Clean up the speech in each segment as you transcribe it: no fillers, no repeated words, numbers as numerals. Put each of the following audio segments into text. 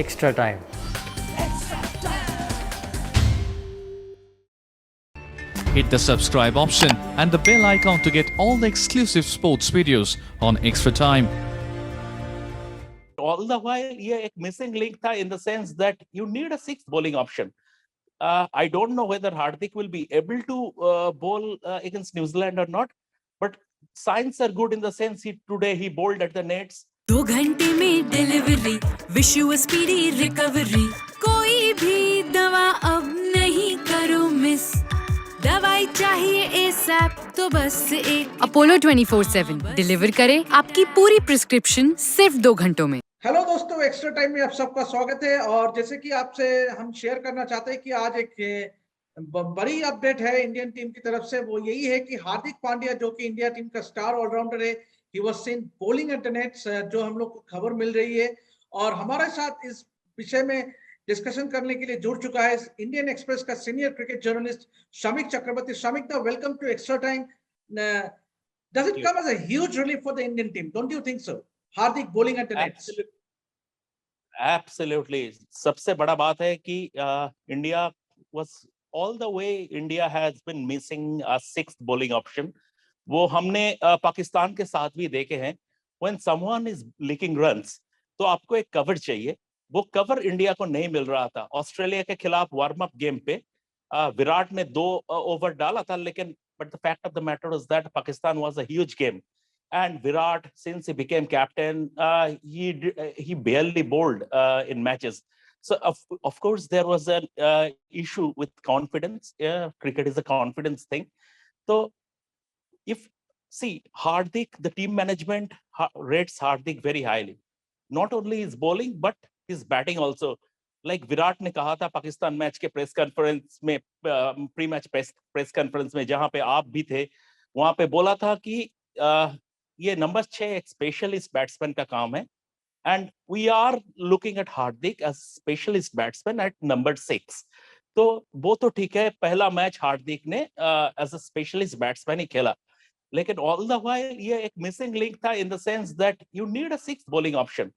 extra time. Hit the subscribe option and the bell icon to get all the exclusive sports videos on Extra Time. All the while, ये एक missing link था in the sense that you need a sixth bowling option. I don't know whether Hardik will be able to bowl against New Zealand or not, but signs are good in the sense today he bowled at the nets. 2 घंटे में delivery, wish you a speedy recovery. कोई भी दवा अब नहीं करो miss, दवाई चाहिए एसएप तो बस एक अपोलो 24/7 डिलीवर करे आपकी पूरी प्रिस्क्रिप्शन सिर्फ 2 घंटों में। हेलो दोस्तों, एक्स्ट्रा टाइम में आप सबका स्वागत है। और जैसे कि आपसे हम शेयर करना चाहते हैं कि आज एक बड़ी अपडेट है इंडियन टीम की तरफ से। वो यही है कि हार्दिक पांड्या जो कि इंडिया टीम का स्टार ऑलराउंडर है, ही was seen bowling at the nets, जो हम लोग को खबर मिल रही है। और हमारे साथ इस विषय में डिस्कशन करने के लिए जुड़ चुका है इंडियन एक्सप्रेस का senior cricket journalist Shamik Chakraborty. Shamik da, welcome to extra time. Does it come as a huge relief for the Indian team? Don't you think so? Hardik bowling at the nets. Absolutely. सबसे बड़ा बात है कि India was all the way India has been missing a sixth bowling option. वो हमने पाकिस्तान के साथ भी देखे हैं। When someone is leaking runs, तो आपको एक कवर चाहिए। वो कवर इंडिया को नहीं मिल रहा था। ऑस्ट्रेलिया के खिलाफ वार्म अप गेम पे विराट ने 2 ओवर डाला था, लेकिन but the fact of the matter is that Pakistan was a huge game. And Virat, since he became captain, he barely bowled in matches. So of course there was an issue with confidence. Cricket is a confidence thing. So Hardik, the team management rates Hardik very highly. Not only his bowling but his batting also. Like Virat ने कहा था Pakistan match के press conference में, pre match press conference में, जहां पे आप भी थे, वहां पे बोला था कि ये नंबर 6 एक स्पेशलिस्ट बैट्समैन का काम है, and we are looking at Hardik as specialist batsman at number 6। तो वो तो ठीक है, पहला मैच हार्दिक ने एज अ स्पेशलिस्ट बैट्समैन ही खेला, लेकिन ऑल द व्हाइल ये एक मिसिंग लिंक था in the sense that you need a sixth bowling option.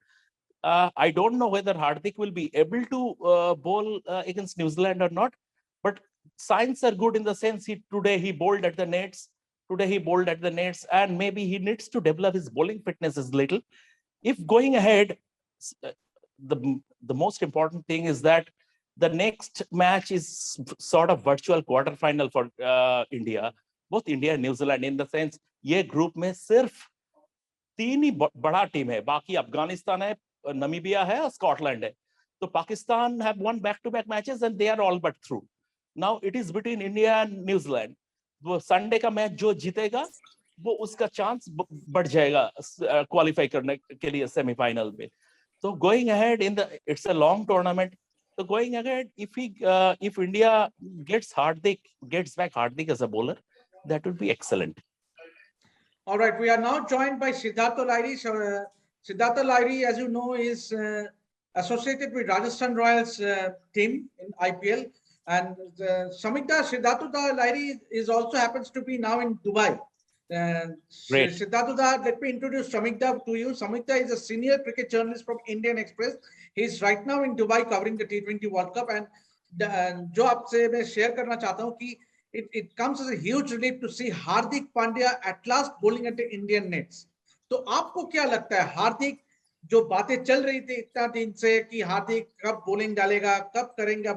I don't know whether Hardik will be able to bowl against New Zealand or not, but signs are good in the sense today he bowled at the nets. Today he bowled at the nets, and maybe he needs to develop his bowling fitness a little. If going ahead, the most important thing is that the next match is sort of virtual quarter final for India, both India and New Zealand, in the sense ये group में सिर्फ 3 ही बड़ा team है, बाकी अफगानिस्तान है, Namibia है और Scotland है। तो Pakistan have won back-to-back matches and they are all but through. Now it is between India and New Zealand. वो संडे का मैच जो जीतेगा वो उसका चांस बढ़ जाएगा क्वालिफाई करने के लिए सेमीफाइनल में। तो going ahead in the, it's a long tournament, तो going ahead if India gets back Hardik as a bowler, that would be excellent. All right, we are now joined by Siddhartha Lairi. Siddhartha Lairi, as you know, is associated with Rajasthan Royals team in IPL. And Samikta, Siddhartha Lairi is also happens to be now in Dubai. Great. Siddhartha, let me introduce Samikta to you. Samikta is a senior cricket journalist from Indian Express. He is right now in Dubai covering the T20 World Cup. And जो आपसे मैं share करना चाहता हूँ कि it comes as a huge relief to see Hardik Pandya at last bowling at the Indian nets. तो आपको क्या लगता है, हार्दिक जो बातें चल रही थी इतना दिन से कि हार्दिक कब बॉलिंग डालेगा, कब करेगा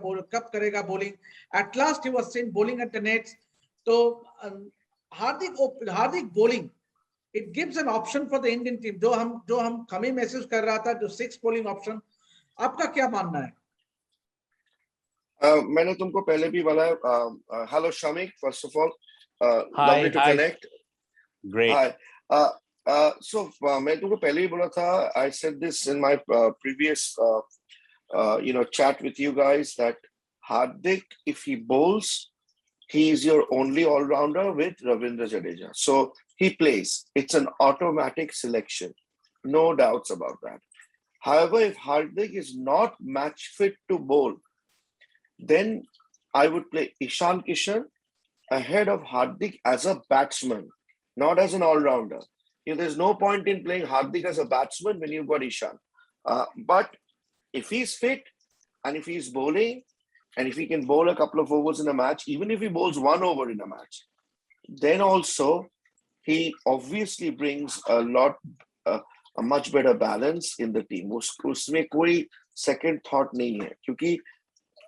bowling, at last he was seen bowling at the nets. तो Hardik bowling, it gives an option for the Indian team, जो हम कमी महसूस कर रहा था, जो 6 बॉलिंग ऑप्शन। आपका क्या मानना है? मैंने तुमको पहले भी बोला, hello Shamik, first of all lovely to connect. Great. So मैं तुमको पहले ही बोला था, I said this in my previous chat with you guys, that Hardik, if he bowls, he is your only all-rounder with Ravindra Jadeja. So he plays. It's an automatic selection, no doubts about that. However, if Hardik is not match fit to bowl, then I would play Ishan Kishan ahead of Hardik as a batsman, not as an all-rounder. There's no point in playing Hardik as a batsman when you've got Ishan. But if he's fit and if he's bowling, and if he can bowl a couple of overs in a match, even if he bowls 1 over in a match, then also he obviously brings a much better balance in the team. उसमें कोई second thought नहीं है, क्योंकि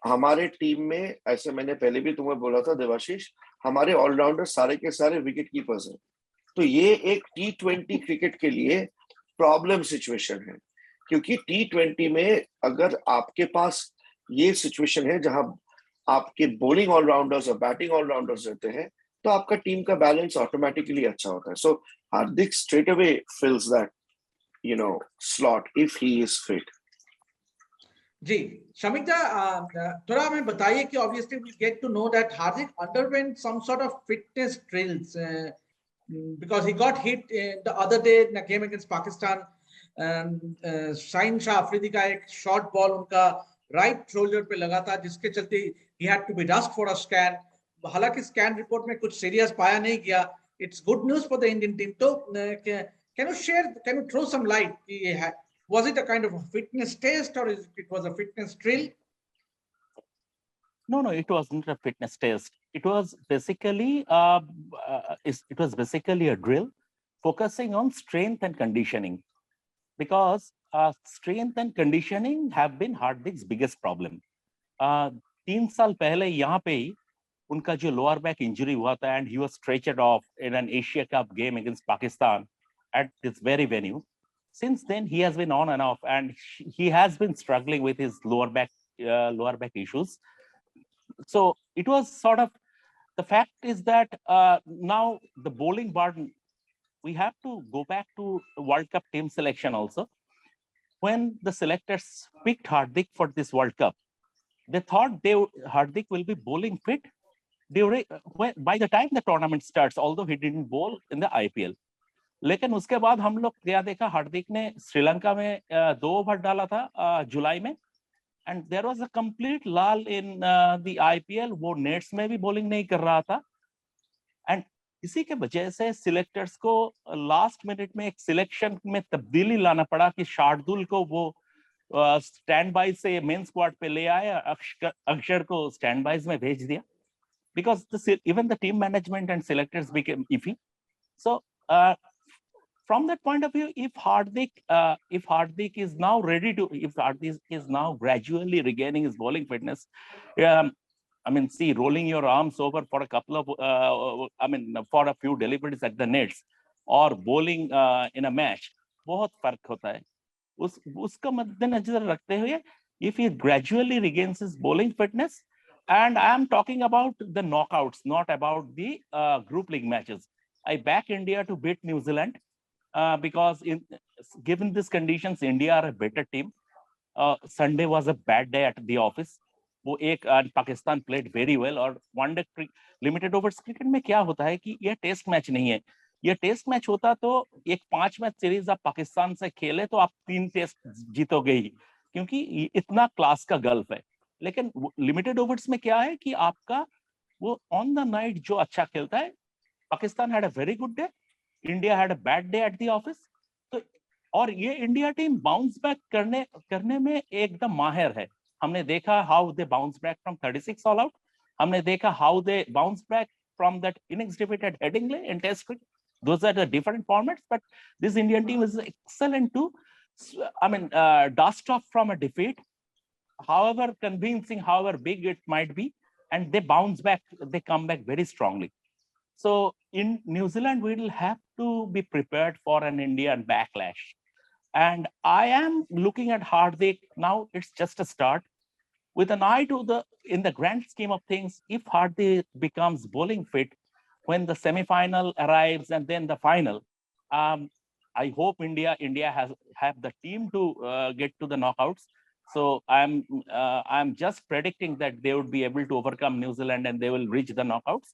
हमारे team में, ऐसे मैंने पहले भी तुम्हें बोला था देवाशीष, हमारे ऑलराउंडर सारे के सारे विकेट कीपर्स हैं. तो ये एक T20 क्रिकेट के लिए प्रॉब्लम सिचुएशन है, क्योंकि T20 में अगर आपके पास ये सिचुएशन है जहां आपके बॉलिंग ऑलराउंडर्स और बैटिंग ऑलराउंडर्स रहते हैं, तो आपका टीम का बैलेंस ऑटोमेटिकली अच्छा होता है. So Hardik straight away fills that slot if he is fit. जी शमिता, थोड़ा हमें बताइए कि obviously we get to know that Hardik underwent some sort of fitness drills because he got hit the other day in a game against Pakistan. Shaheen Shah Afridi का एक short ball उनका right shoulder पे लगा था, जिसके चलते he had to be rushed for a scan. हालांकि scan report में कुछ सीरियस पाया नहीं गया. It's good news for the Indian team. तो can you throw some light? Was it a kind of a fitness test or it was a fitness drill? No, it wasn't a fitness test. It was basically a drill focusing on strength and conditioning, because strength and conditioning have been Hardik's biggest problem. 3 साल पहले यहाँ पे ही उनका जो lower back injury हुआ था, and he was stretchered off in an Asia Cup game against Pakistan at this very venue. Since then, he has been on and off, and he has been struggling with his lower back issues. So it was sort of, the fact is that now the bowling burden, we have to go back to World Cup team selection also. When the selectors picked Hardik for this World Cup, they thought Hardik will be bowling fit by the time the tournament starts, although he didn't bowl in the IPL. लेकिन उसके बाद हम लोग क्या देखा, हार्दिक ने श्रीलंका में 2 over डाला था जुलाई में, and there was a complete lull in the IPL. वो नेट्स में भी बॉलिंग नहीं कर रहा था, एंड इसी के वजह से सिलेक्टर्स को लास्ट मिनट में एक सिलेक्शन में तब्दीली लाना पड़ा कि शार्दुल को वो स्टैंड बाय से मेन स्क्वाड पे ले आए, अक्षर को स्टैंड बाय में भेज दिया, because even the team management and selectors became iffy. So from that point of view, if Hardik is now ready to, if Hardik is now gradually regaining his bowling fitness, I mean, see, rolling your arms over for a couple of, for a few deliveries at the nets, or bowling in a match, बहुत फर्क होता है. उसका मद्देनजर रखते हुए, if he gradually regains his bowling fitness, and I am talking about the knockouts, not about the group league matches. I back India to beat New Zealand. Because given these conditions, India are a better team. Sunday was a bad day at the office. वो एक Pakistan played very well. और one-day limited overs cricket में क्या होता है कि ये test match नहीं है. ये टेस्ट मैच होता तो एक 5 मैच सीरीज आप पाकिस्तान से खेले तो आप 3 टेस्ट जीतोगे ही, क्योंकि इतना क्लास का गल्फ है. लेकिन लिमिटेड ओवर्स में क्या है कि आपका वो ऑन द नाइट जो अच्छा खेलता है, Pakistan had a very good day, India had a bad day at the office. तो और ये इंडिया टीम बाउंस बैक करने में एकदम माहिर है. हमने देखा how they bounce back from 36 all out. हमने देखा how they bounce back from that innings defeated Headingley in test cricket. Those are the different formats, but this Indian team is excellent to, dust off from a defeat, however convincing, however big it might be, and they bounce back, they come back very strongly. So in New Zealand, we will have to be prepared for an Indian backlash. And I am looking at Hardik now. It's just a start. With an eye to in the grand scheme of things, if Hardik becomes bowling fit when the semi-final arrives and then the final, I hope India have the team to get to the knockouts. So I'm just predicting that they would be able to overcome New Zealand and they will reach the knockouts.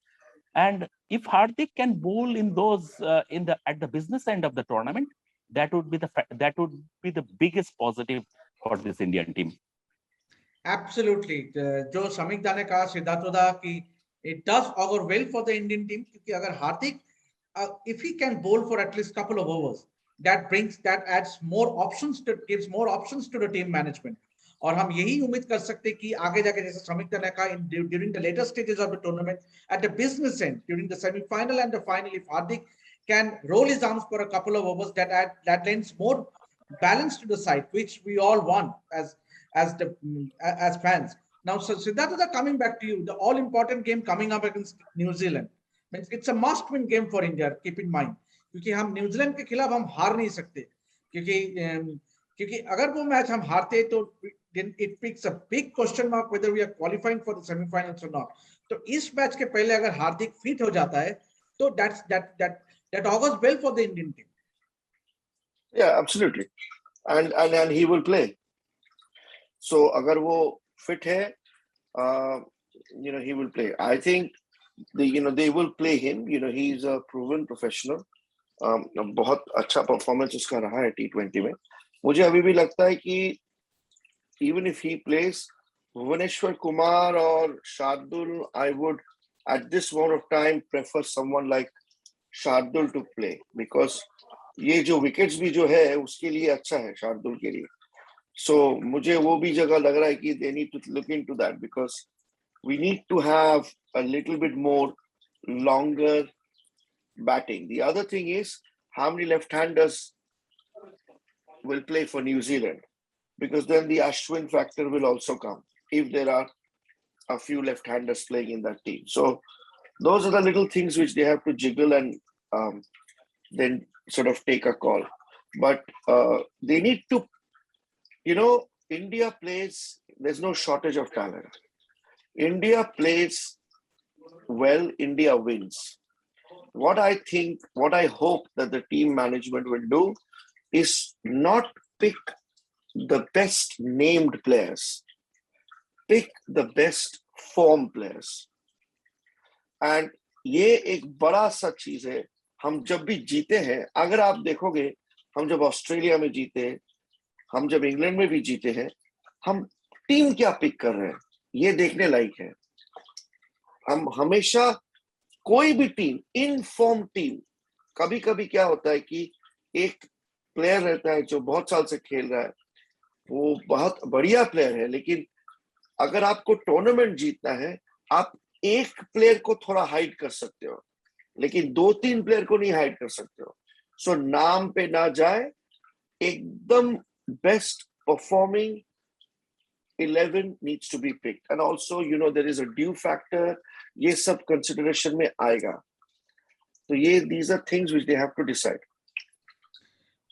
And if Hardik can bowl in those at the business end of the tournament, that would be the biggest positive for this Indian team. Absolutely. जो समीक दा ने कहा, सिद्धार्थ दा, कि it does augur well for the Indian team, क्योंकि अगर हार्दिक if he can bowl for at least couple of overs, that adds more options, gives more options to the team management. और हम यही उम्मीद कर सकते हैं कि आगे जाके जैसे समीक्षा ने कहा during the later stages of the tournament at the business and during the semifinal and the final if Hardik can roll his arms for a couple of overs that lends more balance to the side, which we all want as fans. Now, so Siddhartha, coming back to you, the all important game coming up against New Zealand. Means it's a must win game for India. Keep in mind, क्योंकि हम New Zealand के खिलाफ हम हार नहीं सकते, क्योंकि अगर वो मैच हम हारते तो then it picks a big question mark whether we are qualifying for the semi-finals or not. तो इस मैच के पहले अगर हार्दिक फिट हो जाता है तो that augurs well for the Indian team. Yeah, absolutely. And he will play. So agar wo fit hai, he will play. I think they will play him. He's a proven professional. बहुत अच्छा performance उसका रहा है T20 में. मुझे अभी भी लगता है कि even if he plays Bhuvaneshwar Kumar or Shardul, I would at this moment of time prefer someone like Shardul to play, because ये जो विकेट्स भी जो है उसके लिए अच्छा है शार्दुल के लिए. सो मुझे वो भी जगह लग रहा है कि they need to look into that, because we need to have a little bit more longer batting. The other thing is how many left handers will play for New Zealand, because then the Ashwin factor will also come if there are a few left-handers playing in that team. So those are the little things which they have to jiggle and then sort of take a call. But they need to, India plays, there's no shortage of talent. India plays well, India wins. What I hope that the team management will do is not pick the best named players, pick the best form players. And ये एक बड़ा सा चीज है. हम जब भी जीते हैं, अगर आप देखोगे, हम जब ऑस्ट्रेलिया में जीते, हम जब इंग्लैंड में भी जीते हैं, हम टीम क्या पिक कर रहे हैं ये देखने लायक है. हम हमेशा कोई भी टीम, इन फॉर्म टीम, कभी कभी क्या होता है कि एक प्लेयर रहता है जो बहुत साल से खेल रहा है, वो बहुत बढ़िया प्लेयर है, लेकिन अगर आपको टूर्नामेंट जीतना है, आप एक प्लेयर को थोड़ा हाइड कर सकते हो, लेकिन 2-3 प्लेयर को नहीं हाइड कर सकते हो. सो नाम पे ना जाए, एकदम best performing 11 needs to be picked, and also there is a due factor. ये सब consideration में आएगा. तो ये these are things which they have to decide.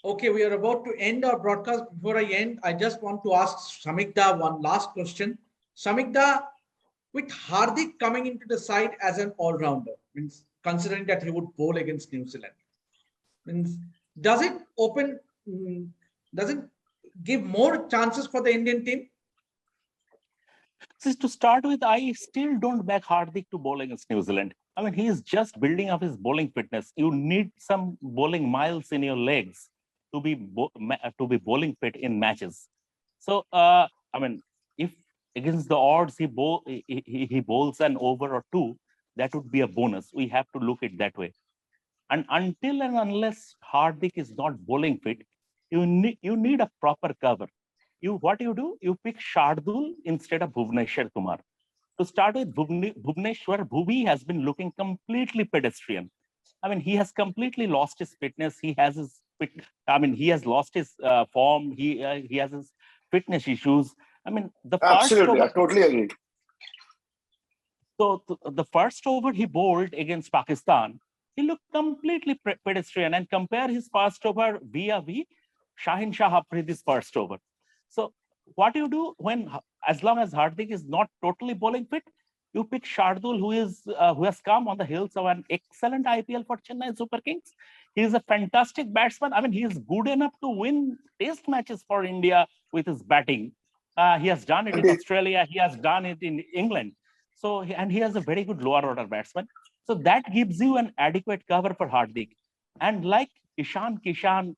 Okay, we are about to end our broadcast. Before I end, I just want to ask Samikda one last question. Samikda, with Hardik coming into the side as an all-rounder, means considering that he would bowl against New Zealand, means does it give more chances for the Indian team? So to start with, I still don't back Hardik to bowl against New Zealand. I mean, he is just building up his bowling fitness. You need some bowling miles in your legs to be bowling fit in matches. So, I mean, if against the odds he bowls an over or two, that would be a bonus. We have to look at it that way. And until and unless Hardik is not bowling fit, you need a proper cover. What do? You pick Shardul instead of Bhuvaneshwar Kumar. To start with, Bhuvaneshwar Bhuvi has been looking completely pedestrian. I mean, he has completely lost his fitness. He has lost his form. He has his fitness issues. I mean, Absolutely, I totally agree. So the first over he bowled against Pakistan, he looked completely pedestrian. And compare his first over vis-a-vis Shahin Shah Afridi's first over. So what you do as long as Hardik is not totally bowling fit, you pick Shardul, who has come on the heels of an excellent IPL for Chennai Super Kings. He is a fantastic batsman. I mean, he is good enough to win test matches for India with his batting. He has done it in Australia. He has done it in England. So, and he has a very good lower order batsman. So that gives you an adequate cover for Hardik. And like Ishan Kishan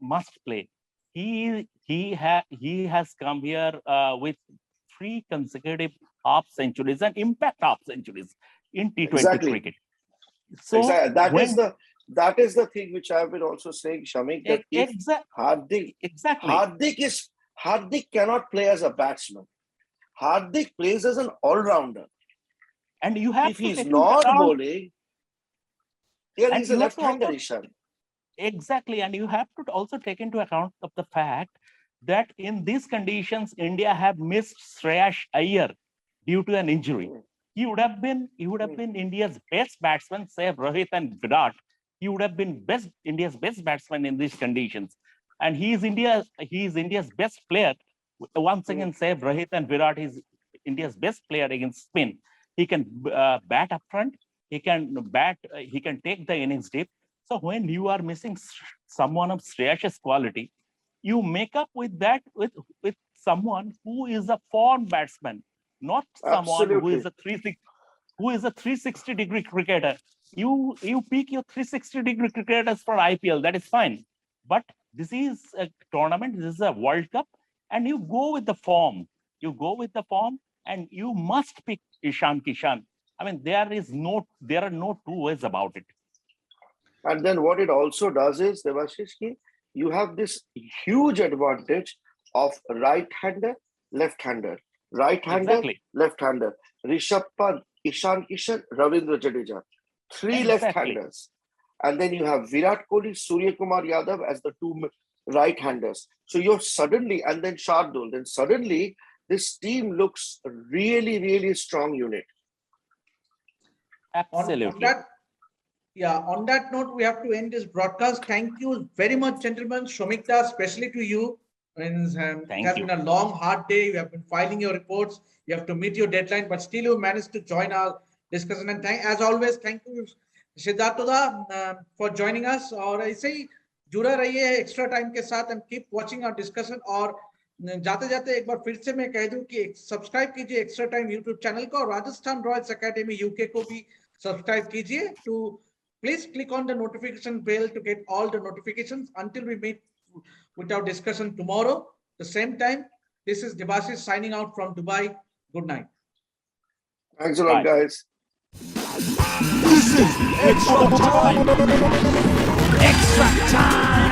must play. He has come here with 3 consecutive half centuries and impact half centuries in T20 cricket. So that is the thing which I have been also saying, Shamik, that if Hardik Hardik cannot play as a batsman. Hardik plays as an all-rounder. And you have If to he's take not into account, bowling, yeah, and he's a you have to left-hander, also- Ishan. exactly, and you have to also take into account of the fact that in these conditions, India have missed Shreyash Iyer due to an injury. He would have been India's best batsman, save Rohit and Virat. He would have been India's best batsman in these conditions. And he is India's best player. Once again, save Rohit and Virat, he's India's best player against spin. He can bat up front. He can take the innings deep. So when you are missing someone of Shreyash's quality, you make up with that with someone who is a form batsman, not someone who is Absolutely. a 360-degree cricketer. You pick your 360-degree cricketers for IPL, that is fine. But this is a tournament, this is a World Cup, and you go with the form. You go with the form, and you must pick Ishan Kishan. I mean, there are no two ways about it. And then what it also does is, Devashish, you have this huge advantage of right-hander, left-hander, right-hander, Exactly. left-hander. Rishabh Pant, Ishan Kishan, Ravindra Jadeja, three Exactly. left-handers. And then you have Virat Kohli, Surya Kumar Yadav as the two right-handers. So you're suddenly, and then Shardul, then suddenly this team looks a really, really strong unit. Absolutely. On that note, we have to end this broadcast. Thank you very much, gentlemen. Shomikta, especially to you. It has been a long, hard day. You have been filing your reports. You have to meet your deadline, but still you managed to join our discussion. And as always, thank you, Siddhartha, for joining us. और ऐसे ही जुड़ा रहिए extra time के साथ and keep watching our discussion. और जाते जाते एक बार फिर से मैं कह दूं कि सब्सक्राइब कीजिए एक्स्ट्रा टाइम यूट्यूब चैनल को और राजस्थान रॉयल्स एकेडमी यूके को भी सब्सक्राइब कीजिए. To please click on the notification bell to get all the notifications. Until we meet with our discussion tomorrow, the same time. This is Debashish signing out from Dubai. Good night. Thanks a lot, guys. This is extra time. Extra time.